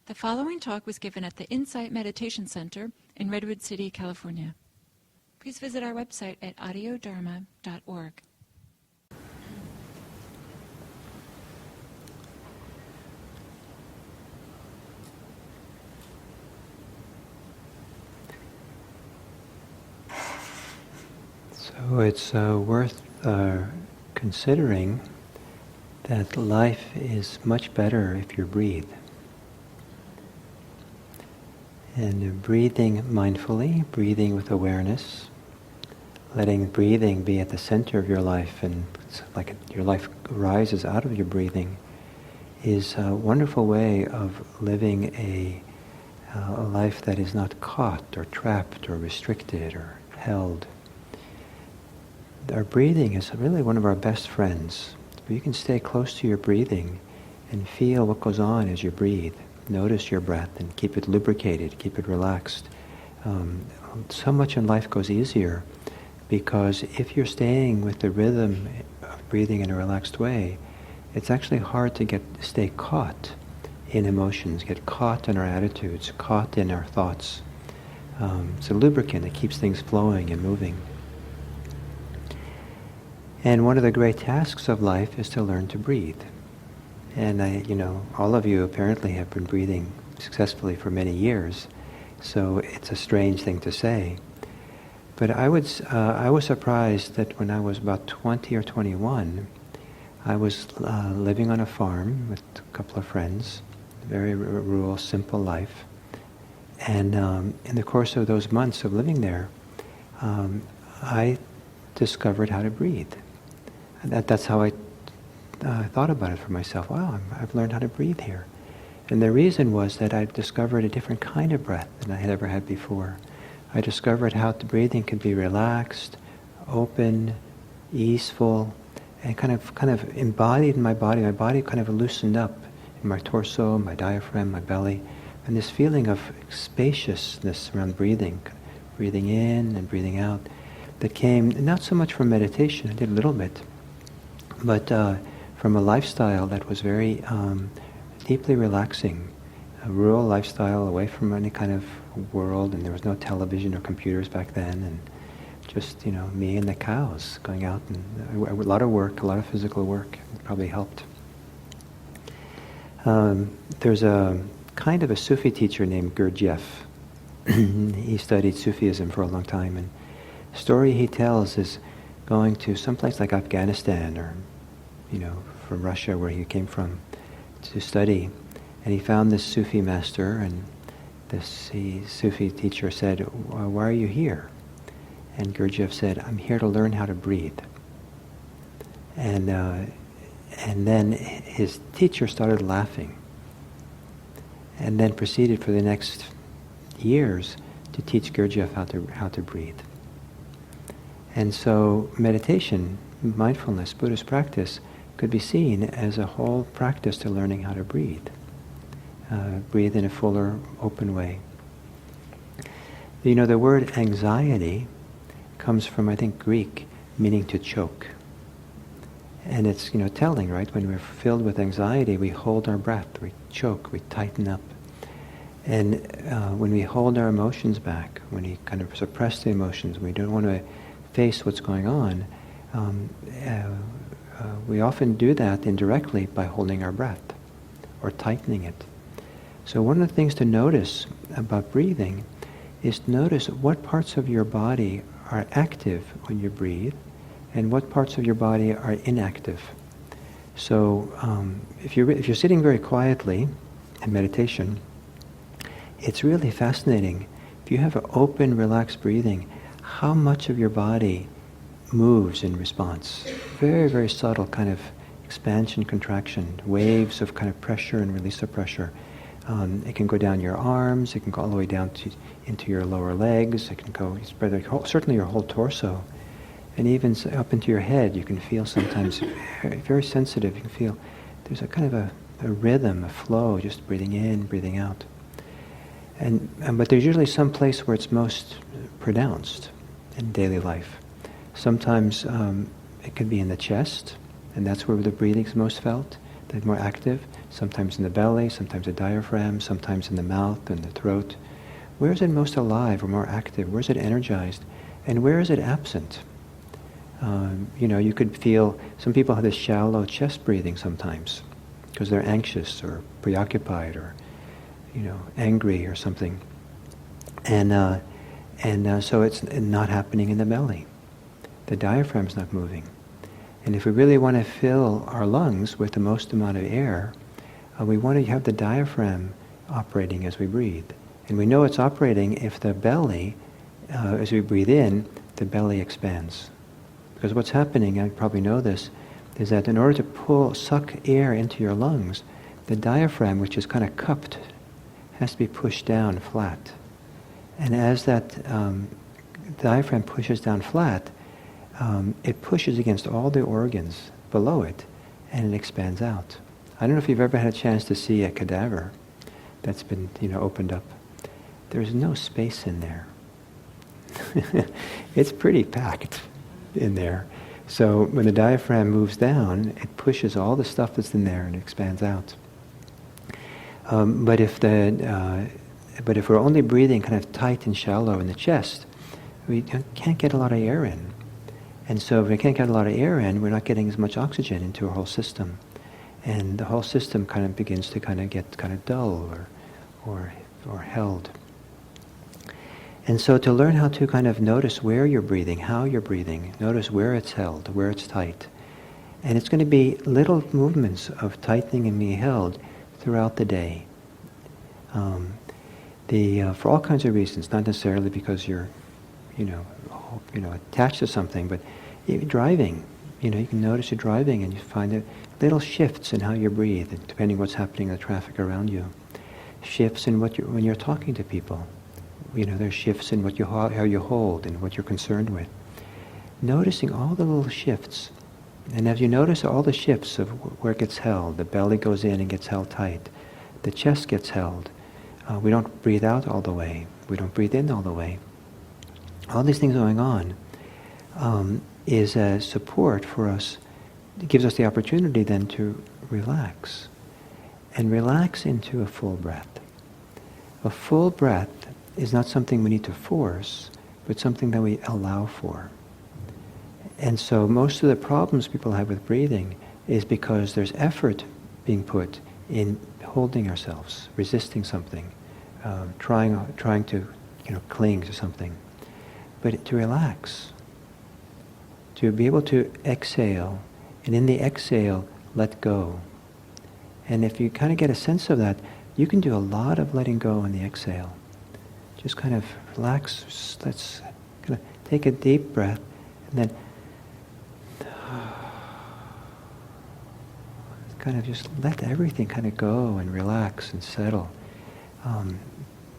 The following talk was given at the Insight Meditation Center in Redwood City, California. Please visit our website at audiodharma.org. So it's worth considering that life is much better if you breathe. And breathing mindfully, breathing with awareness, letting breathing be at the center of your life, and it's like your life arises out of your breathing, is a wonderful way of living a life that is not caught or trapped or restricted or held. Our breathing is really one of our best friends. You can stay close to your breathing and feel what goes on as you breathe. Notice your breath and keep it lubricated, keep it relaxed. So much in life goes easier because if you're staying with the rhythm of breathing in a relaxed way, it's actually hard to stay caught in emotions, get caught in our attitudes, caught in our thoughts. It's a lubricant that keeps things flowing and moving. And one of the great tasks of life is to learn to breathe. And all of you apparently have been breathing successfully for many years, so it's a strange thing to say. But I was surprised that when I was about 20 or 21, I was living on a farm with a couple of friends, a very rural, simple life. And in the course of those months of living there, I discovered how to breathe. That's how I thought about it for myself. Wow, I've learned how to breathe here. And the reason was that I discovered a different kind of breath than I had ever had before. I discovered how the breathing could be relaxed, open, easeful, and kind of embodied in my body. My body kind of loosened up in my torso, my diaphragm, my belly, and this feeling of spaciousness around breathing in and breathing out, that came not so much from meditation, I did a little bit, but from a lifestyle that was very deeply relaxing, a rural lifestyle away from any kind of world, and there was no television or computers back then, and just me and the cows going out, and a lot of work, a lot of physical work. It probably helped. There's a kind of a Sufi teacher named Gurdjieff. He studied Sufism for a long time, and the story he tells is going to someplace like Afghanistan or from Russia, where he came from, to study. And he found this Sufi master, and this Sufi teacher said, "Why are you here?" And Gurdjieff said, "I'm here to learn how to breathe." And then his teacher started laughing, and then proceeded for the next years to teach Gurdjieff how to breathe. And so meditation, mindfulness, Buddhist practice could be seen as a whole practice to learning how to breathe. Breathe in a fuller, open way. The word anxiety comes from, I think, Greek, meaning to choke. And it's, telling, right? When we're filled with anxiety, we hold our breath, we choke, we tighten up. And when we hold our emotions back, when we kind of suppress the emotions, we don't want to face what's going on, we often do that indirectly by holding our breath or tightening it. So one of the things to notice about breathing is to notice what parts of your body are active when you breathe and what parts of your body are inactive. So if you're sitting very quietly in meditation, it's really fascinating. If you have an open, relaxed breathing, how much of your body moves in response. Very, very subtle kind of expansion, contraction, waves of kind of pressure and release of pressure. It can go down your arms, it can go all the way down into your lower legs, it can go spread certainly your whole torso, and even up into your head. You can feel sometimes very, very sensitive. You can feel there's a kind of a rhythm, a flow, just breathing in, breathing out. But there's usually some place where it's most pronounced in daily life. Sometimes it can be in the chest, and that's where the breathing is most felt, more active. sometimes in the belly, sometimes the diaphragm, sometimes in the mouth and the throat. Where is it most alive or more active? Where is it energized? And where is it absent? You could feel, some people have this shallow chest breathing sometimes because they're anxious or preoccupied or, angry or something. And so it's not happening in the belly. The diaphragm's not moving. And if we really want to fill our lungs with the most amount of air, we want to have the diaphragm operating as we breathe. And we know it's operating if the belly, as we breathe in, the belly expands. Because what's happening, I probably know this, is that in order to suck air into your lungs, the diaphragm, which is kind of cupped, has to be pushed down flat. And as that diaphragm pushes down flat, it pushes against all the organs below it, and it expands out. I don't know if you've ever had a chance to see a cadaver that's been, opened up. There's no space in there. It's pretty packed in there. So when the diaphragm moves down, it pushes all the stuff that's in there and expands out. But if we're only breathing kind of tight and shallow in the chest, we can't get a lot of air in. And so if we can't get a lot of air in, we're not getting as much oxygen into our whole system. And the whole system kind of begins to kind of get kind of dull or held. And so to learn how to kind of notice where you're breathing, how you're breathing, notice where it's held, where it's tight. And it's going to be little movements of tightening and being held throughout the day. For all kinds of reasons, not necessarily because you're, attached to something, but driving, you can notice you're driving and you find that little shifts in how you breathe, depending what's happening in the traffic around you. Shifts in when you're talking to people. There's shifts in how you hold and what you're concerned with. Noticing all the little shifts. And as you notice all the shifts of where it gets held, the belly goes in and gets held tight. The chest gets held. We don't breathe out all the way. We don't breathe in all the way. All these things going on is a support for us. It gives us the opportunity then to relax. And relax into a full breath. A full breath is not something we need to force, but something that we allow for. And so most of the problems people have with breathing is because there's effort being put in holding ourselves, resisting something, trying to cling to something. But to relax, to be able to exhale, and in the exhale, let go. And if you kind of get a sense of that, you can do a lot of letting go in the exhale. Just kind of relax, let's kind of take a deep breath, and then kind of just let everything kind of go and relax and settle.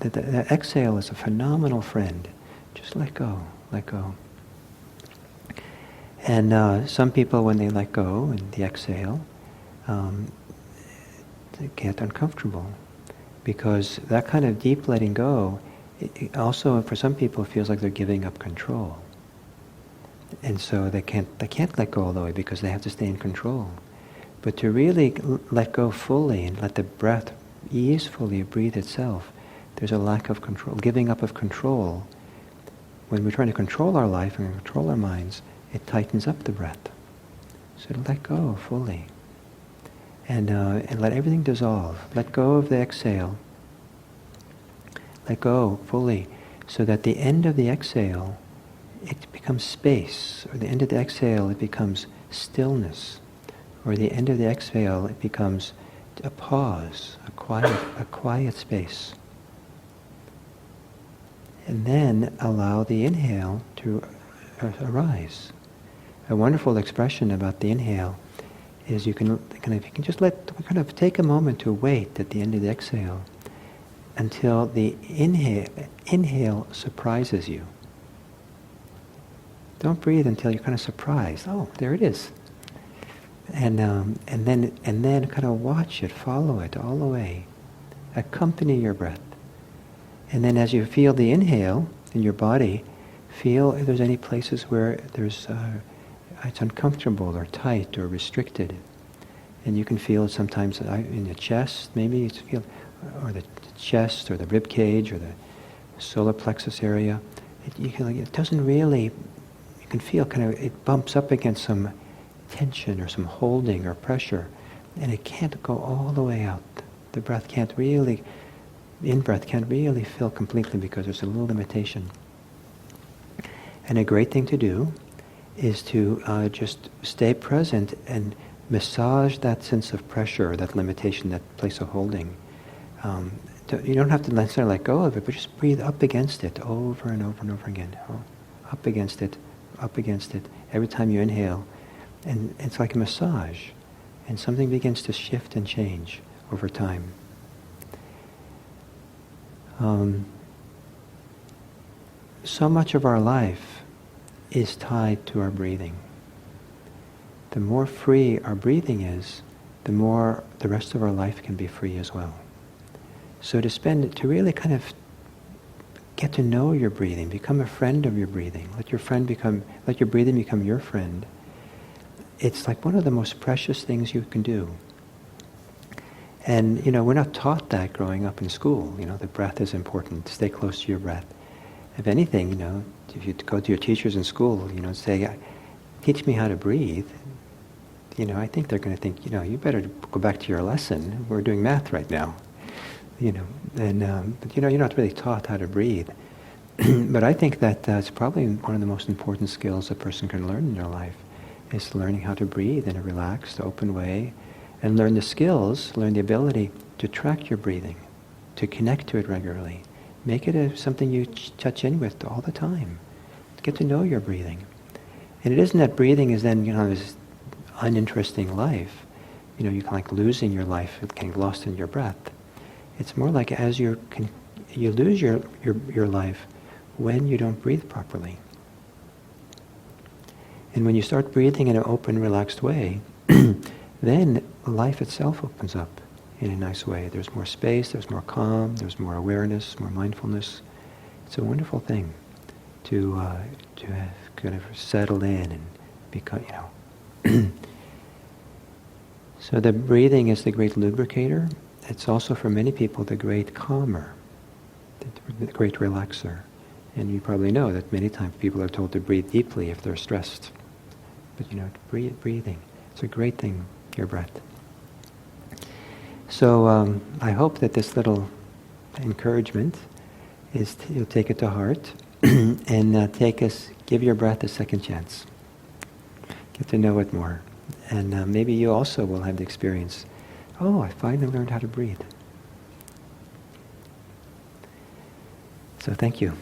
The exhale is a phenomenal friend. Just let go, let go. And some people, when they let go and the exhale, they get uncomfortable, because that kind of deep letting go, it also for some people feels like they're giving up control. And so they can't let go all the way because they have to stay in control. But to really let go fully and let the breath easefully breathe itself, there's a lack of control, giving up of control. When we're trying to control our life and control our minds, it tightens up the breath. So to let go fully. And let everything dissolve. Let go of the exhale. Let go fully, so that the end of the exhale, it becomes space. Or the end of the exhale, it becomes stillness. Or the end of the exhale, it becomes a pause, a quiet space. And then allow the inhale to arise. A wonderful expression about the inhale is you can just take a moment to wait at the end of the exhale until the inhale surprises you. Don't breathe until you're kind of surprised. Oh, there it is. And then kind of watch it, follow it all the way. Accompany your breath. And then as you feel the inhale in your body, feel if there's any places where it's uncomfortable or tight or restricted. And you can feel it sometimes in the chest, maybe you feel, or the chest, or the rib cage, or the solar plexus area. It doesn't really, you can feel kind of, it bumps up against some tension or some holding or pressure, and it can't go all the way out. The breath can't really, the in-breath can't really fill completely because there's a little limitation. And a great thing to do is to just stay present and massage that sense of pressure, that limitation, that place of holding. You don't have to necessarily let go of it, but just breathe up against it over and over and over again. Up against it, every time you inhale. And it's like a massage. And something begins to shift and change over time. So much of our life is tied to our breathing. The more free our breathing is, the more the rest of our life can be free as well. So to really kind of get to know your breathing, become a friend of your breathing, let your breathing become your friend. It's like one of the most precious things you can do. And, we're not taught that growing up in school. The breath is important. Stay close to your breath. If anything, if you go to your teachers in school, say, teach me how to breathe, I think they're going to think, you better go back to your lesson. We're doing math right now. But you're not really taught how to breathe. But I think that it's probably one of the most important skills a person can learn in their life, is learning how to breathe in a relaxed, open way, and learn the ability to track your breathing, to connect to it regularly. Make it something you touch in with all the time. Get to know your breathing. And it isn't that breathing is then, this uninteresting life. You're like losing your life, getting lost in your breath. It's more like as you lose your life when you don't breathe properly. And when you start breathing in an open, relaxed way, then life itself opens up in a nice way. There's more space, there's more calm, there's more awareness, more mindfulness. It's a wonderful thing to have kind of settle in and become, So the breathing is the great lubricator. It's also for many people the great calmer, the great relaxer. And you probably know that many times people are told to breathe deeply if they're stressed. But breathing, it's a great thing, your breath. So I hope that this little encouragement is you'll take it to heart and give your breath a second chance. Get to know it more. And maybe you also will have the experience, I finally learned how to breathe. So thank you.